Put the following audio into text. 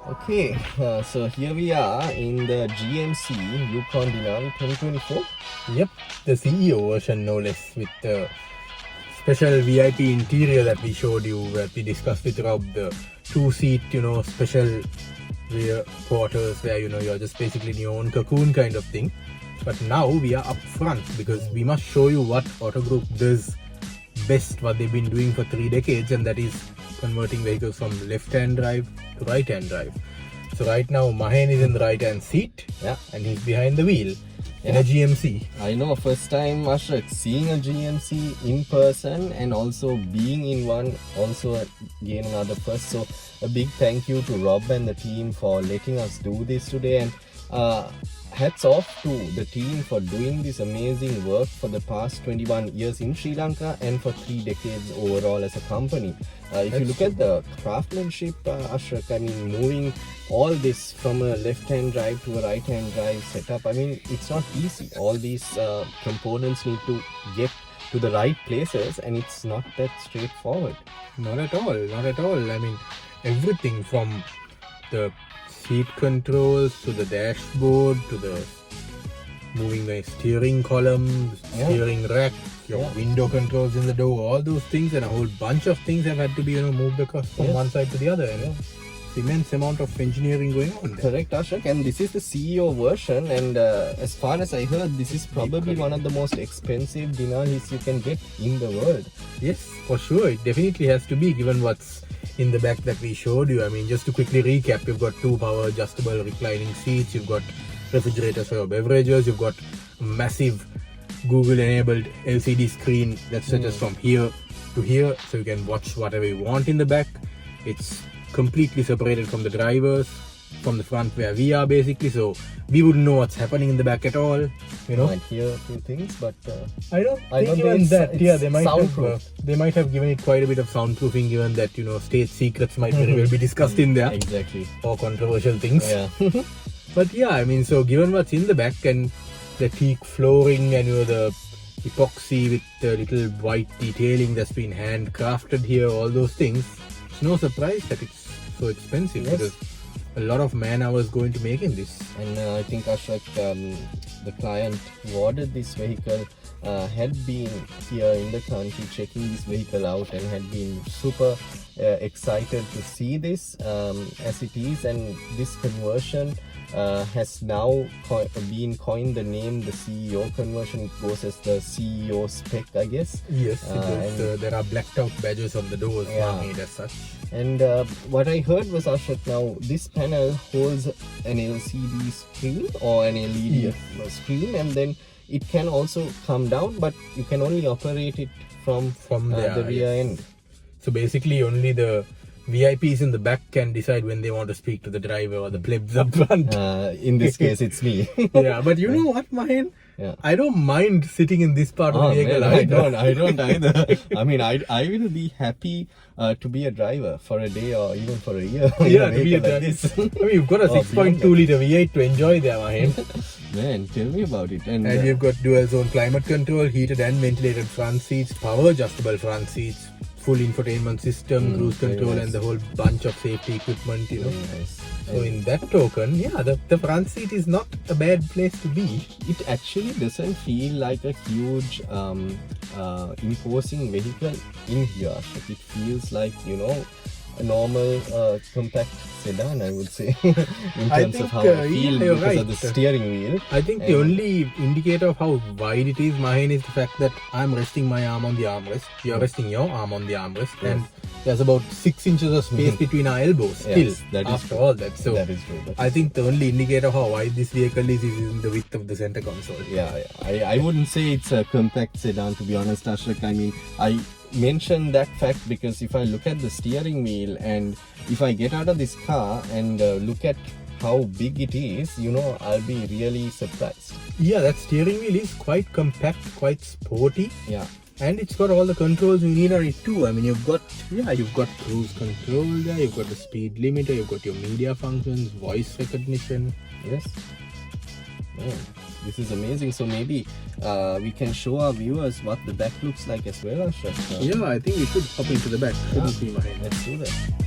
Okay, so here we are in the GMC Yukon Denali 2024. Yep, the CEO version no less, with the special VIP interior that we showed you, that we discussed with Rob, the two-seat, special rear quarters where, you're just basically in your own cocoon kind of thing. But now we are up front because we must show you what Auto Group does best, what they've been doing for 3 decades, and that is converting vehicles from left-hand drive to right-hand drive. So right now Mahen is in the right-hand seat, and he's behind the wheel in a GMC. I know, first time Ashrak seeing a GMC in person and also being in one, also again another first. So a big thank you to Rob and the team for letting us do this today, and hats off to the team for doing this amazing work for the past 21 years in Sri Lanka and for 3 decades overall as a company. If you look at the craftsmanship, Ashrak, I mean, moving all this from a left-hand drive to a right-hand drive setup, I mean, it's not easy. All these components need to get to the right places, and it's not that straightforward. Not at all, not at all. I mean, everything from the seat controls to the dashboard to the moving the steering column, the steering rack, your window controls in the door, all those things, and a whole bunch of things have had to be moved across from one side to the other, and it's immense amount of engineering going on there. Correct, Ashok, and this is the CEO version, and as far as I heard, this is probably one of the most expensive Denalis you can get in the world. Yes, for sure, it definitely has to be, given what's in the back that we showed you. I mean, just to quickly recap, you've got 2 power adjustable reclining seats, you've got refrigerators for your beverages, you've got a massive Google enabled LCD screen that stretches from here to here, so you can watch whatever you want in the back. It's completely separated from the drivers, from the front where we are basically, so we wouldn't know what's happening in the back at all. You might hear a few things, but I don't think even that. They might have given it quite a bit of soundproofing, given that state secrets might very well be discussed in there. Exactly. Or controversial things. Yeah. But yeah, I mean, so given what's in the back and the teak flooring and the epoxy with the little white detailing that's been handcrafted here, all those things, it's no surprise that it's so expensive, because a lot of man hours go into making this. And I think Ashok, the client who ordered this vehicle had been here in the country checking this vehicle out and had been super excited to see this as it is, and this conversion has now been coined the name, the CEO conversion. It goes as the CEO Spec, I guess. Yes, there are blacked out badges on the doors made as such. And what I heard was, Ashok, now this panel holds an LCD screen or an LED screen, and then it can also come down, but you can only operate it from the rear end. So basically only the VIPs in the back can decide when they want to speak to the driver or the plebs up front. In this case, it's me. Yeah, but you know what, Mahen? I don't mind sitting in this part of the vehicle. Man, I don't either. I mean, I will be happy to be a driver for a day or even for a year. Yeah, to be a driver. I mean, you've got a 6.2 litre V8 to enjoy there, Mahen. Man, tell me about it. And you've got dual zone climate control, heated and ventilated front seats, power adjustable front seats, full infotainment system, cruise control, and the whole bunch of safety equipment, Nice. So in that token, the front seat is not a bad place to be. It actually doesn't feel like a huge imposing vehicle in here. It feels like, a normal compact sedan, I would say, in terms of how I feel because of the steering wheel. I think the only indicator of how wide it is, Mahen, is the fact that I'm resting my arm on the armrest, you're resting your arm on the armrest, and there's about 6 inches of space between our elbows still, after all that. So that is true. I think the only indicator of how wide this vehicle is in the width of the center console. I wouldn't say it's a compact sedan, to be honest, Ashok. I mean, I mention that fact because if I look at the steering wheel, and if I get out of this car and look at how big it is, I'll be really surprised. Yeah, that steering wheel is quite compact, quite sporty. Yeah. And it's got all the controls you need on it too. I mean, you've got cruise control there, you've got the speed limiter, you've got your media functions, voice recognition. Yes. Man, this is amazing. So maybe we can show our viewers what the back looks like as well, Ashok. Yeah, I think we should hop into the back. Let's do that.